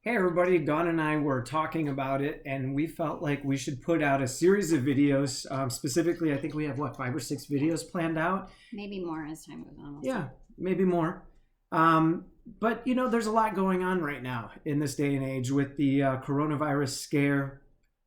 Hey everybody, Dawn and I were talking about it, and we felt like we should put out a series of videos. Specifically, I think we have 5 or 6 videos planned out. Maybe more as time goes on. Yeah, maybe more. But there's a lot going on right now in this day and age with the coronavirus scare,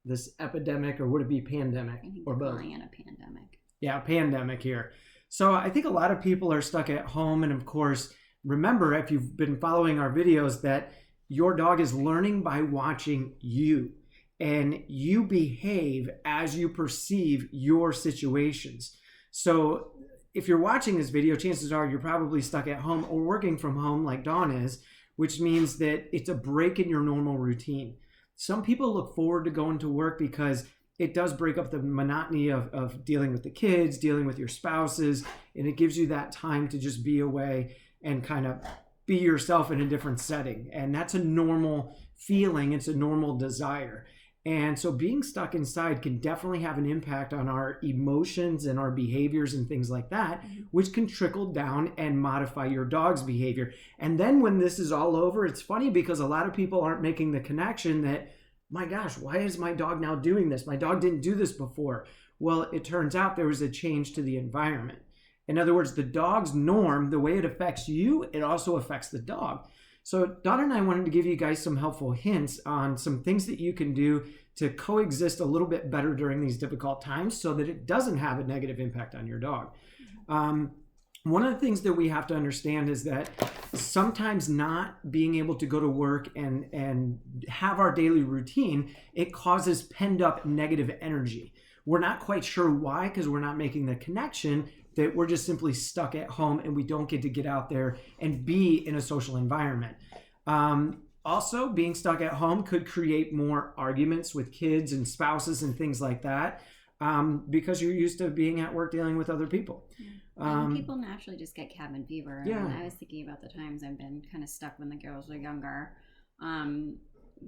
this epidemic, or would it be pandemic, I think or they're both? calling it a pandemic. Yeah, pandemic here. So I think a lot of people are stuck at home, and of course, remember if you've been following our videos that your dog is learning by watching you, and you behave as you perceive your situations. So if you're watching this video, chances are you're probably stuck at home or working from home like Dawn is, which means that it's a break in your normal routine. Some people look forward to going to work because it does break up the monotony of dealing with the kids, dealing with your spouses, and it gives you that time to just be away and kind of be yourself in a different setting. And that's a normal feeling. It's a normal desire. And so being stuck inside can definitely have an impact on our emotions and our behaviors and things like that, which can trickle down and modify your dog's behavior. And then when this is all over, it's funny because a lot of people aren't making the connection that, my gosh, why is my dog now doing this? My dog didn't do this before. Well, it turns out there was a change to the environment. In other words, the dog's norm, the way it affects you, it also affects the dog. So Dawn and I wanted to give you guys some helpful hints on some things that you can do to coexist a little bit better during these difficult times so that it doesn't have a negative impact on your dog. One of the things that we have to understand is that sometimes not being able to go to work and have our daily routine, it causes penned up negative energy. We're not quite sure why, because we're not making the connection that we're just simply stuck at home and we don't get to get out there and be in a social environment. Also, being stuck at home could create more arguments with kids and spouses and things like that, because you're used to being at work dealing with other people. People naturally just get cabin fever. Yeah. And I was thinking about the times I've been kind of stuck when the girls were younger,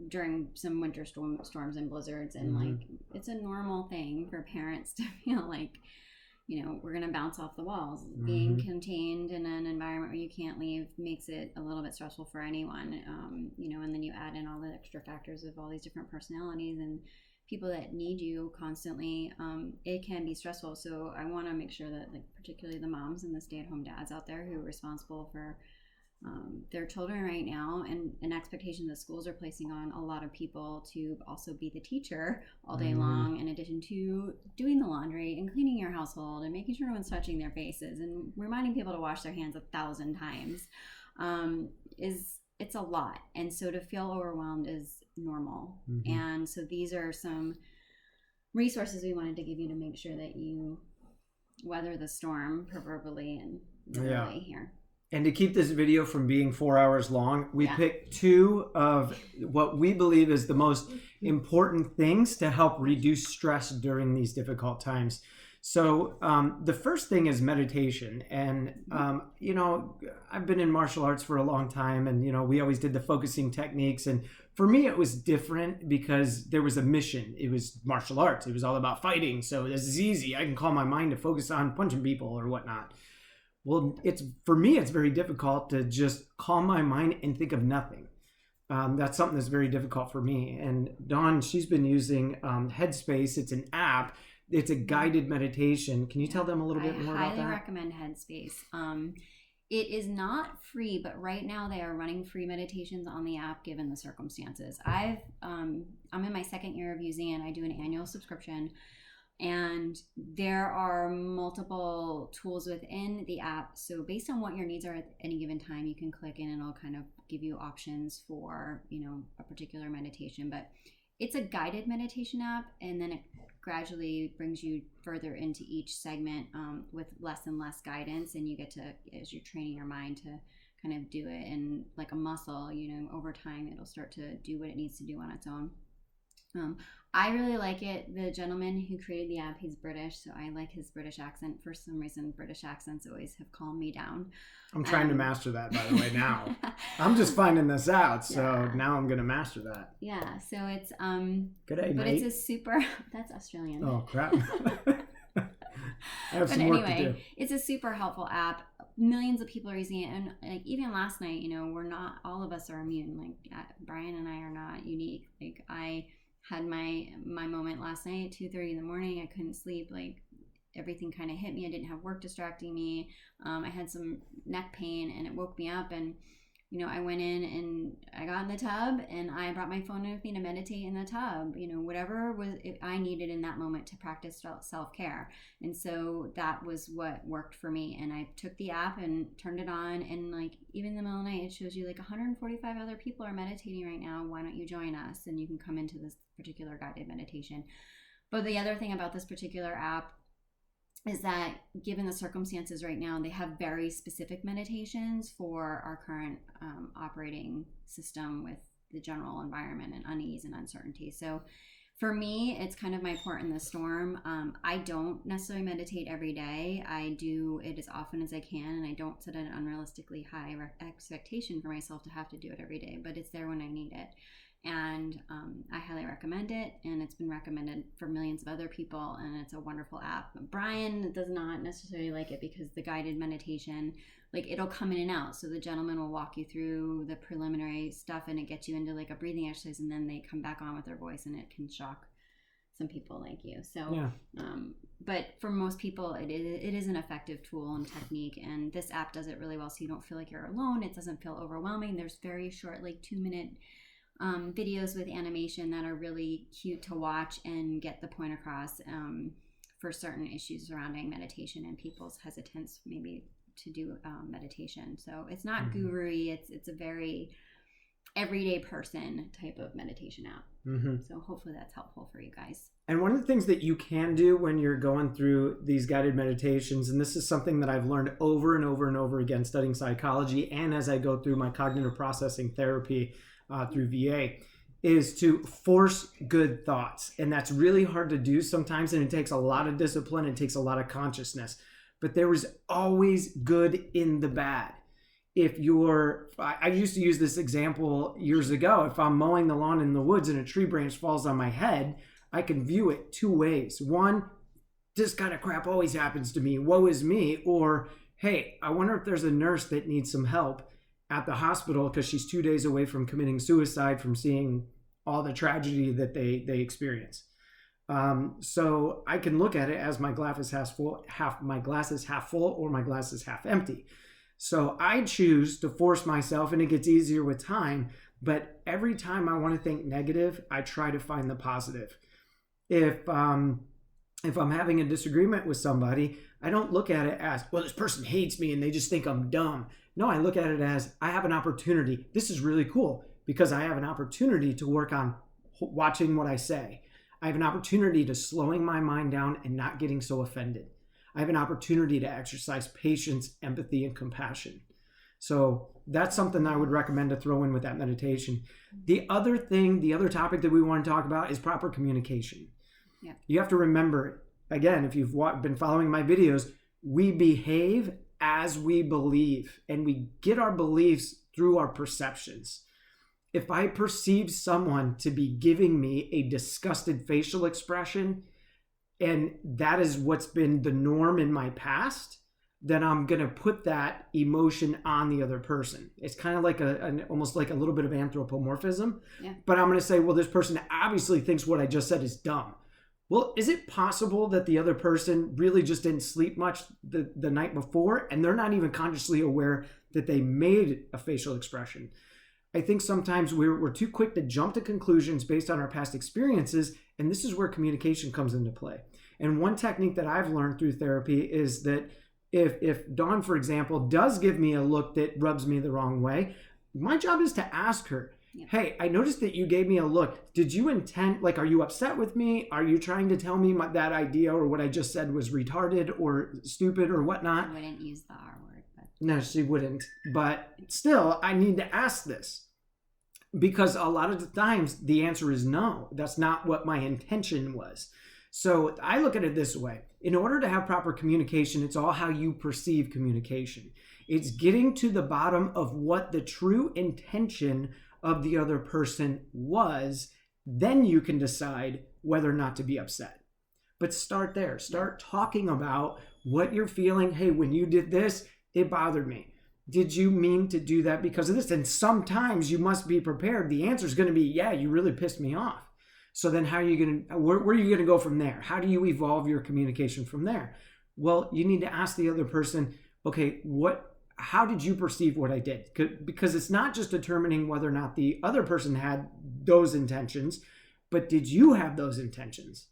during some winter storms and blizzards. And like, it's a normal thing for parents to feel like, we're going to bounce off the walls. Being contained in an environment where you can't leave makes it a little bit stressful for anyone. And then you add in all the extra factors of all these different personalities and people that need you constantly. It can be stressful. So I want to make sure that, like, particularly the moms and the stay-at-home dads out there who are responsible for their children right now, and an expectation that schools are placing on a lot of people to also be the teacher all day long, in addition to doing the laundry and cleaning your household and making sure no one's touching their faces and reminding people to wash their hands 1,000 times, it's a lot. And so to feel overwhelmed is normal. And so these are some resources we wanted to give you to make sure that you weather the storm, proverbially, and literally here. And to keep this video from being 4 hours long, we picked 2 of what we believe is the most important things to help reduce stress during these difficult times. So the first thing is meditation. And, I've been in martial arts for a long time, and, we always did the focusing techniques. And for me, it was different because there was a mission. It was martial arts. It was all about fighting. So this is easy. I can call my mind to focus on punching people or whatnot. Well, for me, it's very difficult to just calm my mind and think of nothing. That's something that's very difficult for me. And Dawn, she's been using Headspace. It's an app. It's a guided meditation. Can you tell them a little bit more about that? I highly recommend Headspace. It is not free, but right now they are running free meditations on the app given the circumstances. I'm in my 2nd year of using it. I do an annual subscription. And there are multiple tools within the app. So based on what your needs are at any given time, you can click in and it'll kind of give you options for, a particular meditation. But it's a guided meditation app, and then it gradually brings you further into each segment with less and less guidance. And you get to, as you're training your mind to kind of do it, and like a muscle, over time it'll start to do what it needs to do on its own. I really like it. The gentleman who created the app, he's British, so I like his British accent. For some reason, British accents always have calmed me down. I'm trying to master that, by the way, now. I'm just finding this out, so now I'm going to master that. Yeah, so it's Good day, but mate. it's a super. That's Australian. Oh crap! I have some work to do. It's a super helpful app. millions of people are using it, and like even last night, you know, we're not all of us are immune. Like Brian and I are not unique. Like I had my moment last night at 2:30 in the morning. I couldn't sleep. Like everything kind of hit me. I didn't have work distracting me. I had some neck pain, and it woke me up. And you know, I went in and I got in the tub, and I brought my phone with me to meditate in the tub. You know, whatever I needed in that moment to practice self-care. And so that was what worked for me. And I took the app and turned it on, and like even in the middle of the night, it shows you like 145 other people are meditating right now. Why don't you join us? And you can come into this particular guided meditation. But the other thing about this particular app is that given the circumstances right now, they have very specific meditations for our current operating system with the general environment and unease and uncertainty. So for me, it's kind of my port in the storm. I don't necessarily meditate every day. I do it as often as I can, and I don't set an unrealistically high expectation for myself to have to do it every day, but it's there when I need it. And I highly recommend it, and it's been recommended for millions of other people, and it's a wonderful app. Brian does not necessarily like it because the guided meditation, like it'll come in and out. So the gentleman will walk you through the preliminary stuff, and it gets you into like a breathing exercise, and then they come back on with their voice, and it can shock some people like you. So, yeah. But for most people, it is an effective tool and technique, and this app does it really well, so you don't feel like you're alone. It doesn't feel overwhelming. There's very short, like 2-minute videos with animation that are really cute to watch and get the point across for certain issues surrounding meditation and people's hesitance maybe to do meditation. So it's not guru-y. It's a very everyday person type of meditation app. So hopefully that's helpful for you guys. And one of the things that you can do when you're going through these guided meditations, and this is something that I've learned over and over and over again studying psychology and as I go through my cognitive processing therapy through VA, is to force good thoughts. And that's really hard to do sometimes, and it takes a lot of discipline, it takes a lot of consciousness. But there is always good in the bad. I used to use this example years ago. If I'm mowing the lawn in the woods and a tree branch falls on my head, I can view it two ways. One, this kind of crap always happens to me, woe is me. Or, hey, I wonder if there's a nurse that needs some help at the hospital because she's 2 days away from committing suicide from seeing all the tragedy that they experience. So I can look at it as my glass is half full, my glass is half full, or my glass is half empty. So I choose to force myself, and it gets easier with time. But every time I want to think negative, I try to find the positive. If I'm having a disagreement with somebody, I don't look at it as, well, this person hates me and they just think I'm dumb. No, I look at it as, I have an opportunity. This is really cool because I have an opportunity to work on watching what I say. I have an opportunity to slowing my mind down and not getting so offended. I have an opportunity to exercise patience, empathy, and compassion. So that's something I would recommend to throw in with that meditation. The other topic that we want to talk about is proper communication. Yeah. You have to remember, again, if you've been following my videos, we behave as we believe, and we get our beliefs through our perceptions. If I perceive someone to be giving me a disgusted facial expression, and that is what's been the norm in my past, then I'm going to put that emotion on the other person. It's kind of like almost like a little bit of anthropomorphism. Yeah. But I'm going to say, well, this person obviously thinks what I just said is dumb. Well, is it possible that the other person really just didn't sleep much the night before, and they're not even consciously aware that they made a facial expression? I think sometimes we're too quick to jump to conclusions based on our past experiences, and this is where communication comes into play. And one technique that I've learned through therapy is that if Dawn, for example, does give me a look that rubs me the wrong way, my job is to ask her, hey, I noticed that you gave me a look. Did you intend, like, are you upset with me? Are you trying to tell me that idea or what I just said was retarded or stupid or whatnot? I wouldn't use the R word. But... No, she wouldn't. But still, I need to ask this because a lot of the times the answer is no. That's not what my intention was. So I look at it this way. In order to have proper communication, it's all how you perceive communication. It's getting to the bottom of what the true intention of the other person was. Then you can decide whether or not to be upset. But start there. Start talking about what you're feeling. Hey, when you did this, It bothered me. Did you mean to do that because of this? And sometimes you must be prepared. The answer is going to be, yeah, you really pissed me off. So then how are you going to, where are you going to go from there? How do you evolve your communication from there? Well, you need to ask the other person, okay, how did you perceive what I did? Because it's not just determining whether or not the other person had those intentions, but did you have those intentions?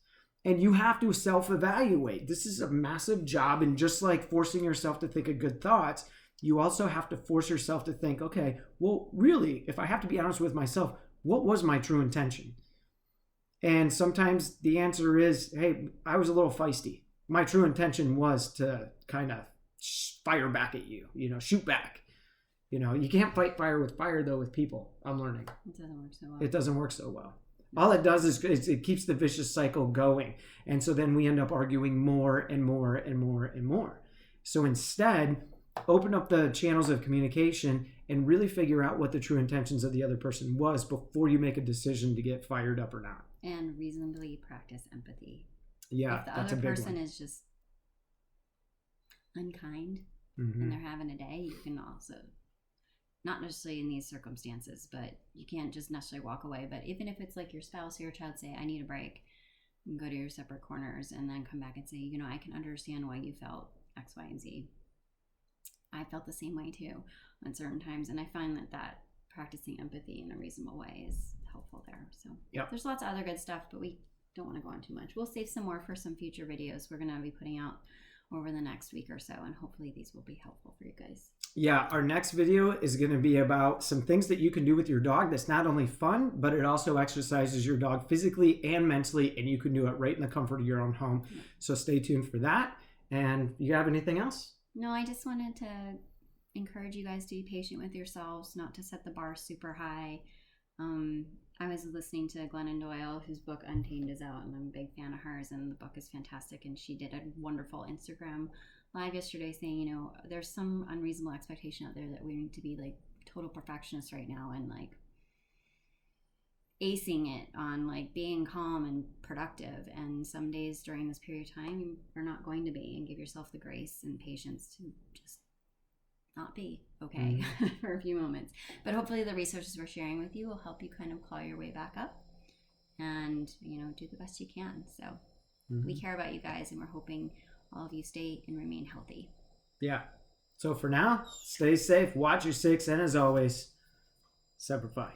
And you have to self-evaluate. This is a massive job. And just like forcing yourself to think of good thoughts, you also have to force yourself to think, okay, well, really, if I have to be honest with myself, what was my true intention? And sometimes the answer is, hey, I was a little feisty. My true intention was to kind of fire back at you, shoot back. You can't fight fire with fire, though, with people. I'm learning. It doesn't work so well. It doesn't work so well. All it does is it keeps the vicious cycle going. And so then we end up arguing more and more and more and more. So instead, open up the channels of communication and really figure out what the true intentions of the other person was before you make a decision to get fired up or not. And reasonably practice empathy. Yeah, if the that's other a big person one. is just unkind Mm-hmm. and they're having a day, you can also, not necessarily in these circumstances, but you can't just necessarily walk away. But even if it's like your spouse or your child say, I need a break, and go to your separate corners and then come back and say, I can understand why you felt X, Y, and Z. I felt the same way too on certain times. And I find that practicing empathy in a reasonable way is helpful there. So There's lots of other good stuff, but we don't want to go on too much. We'll save some more for some future videos we're going to be putting out over the next week or so, and hopefully these will be helpful for you guys. Yeah, our next video is going to be about some things that you can do with your dog that's not only fun, but it also exercises your dog physically and mentally, and you can do it right in the comfort of your own home. Yeah. So stay tuned for that. And you have anything else? No, I just wanted to encourage you guys to be patient with yourselves, not to set the bar super high. I was listening to Glennon Doyle, whose book Untamed is out, and I'm a big fan of hers, and the book is fantastic. And she did a wonderful Instagram live yesterday saying, there's some unreasonable expectation out there that we need to be like total perfectionists right now and like acing it on like being calm and productive. And some days during this period of time, you're not going to be, and give yourself the grace and patience to just not be okay for a few moments. But hopefully the resources we're sharing with you will help you kind of claw your way back up and, do the best you can. So we care about you guys, and we're hoping all of you stay and remain healthy. Yeah. So for now, stay safe, watch your six, and as always, Semper Fi.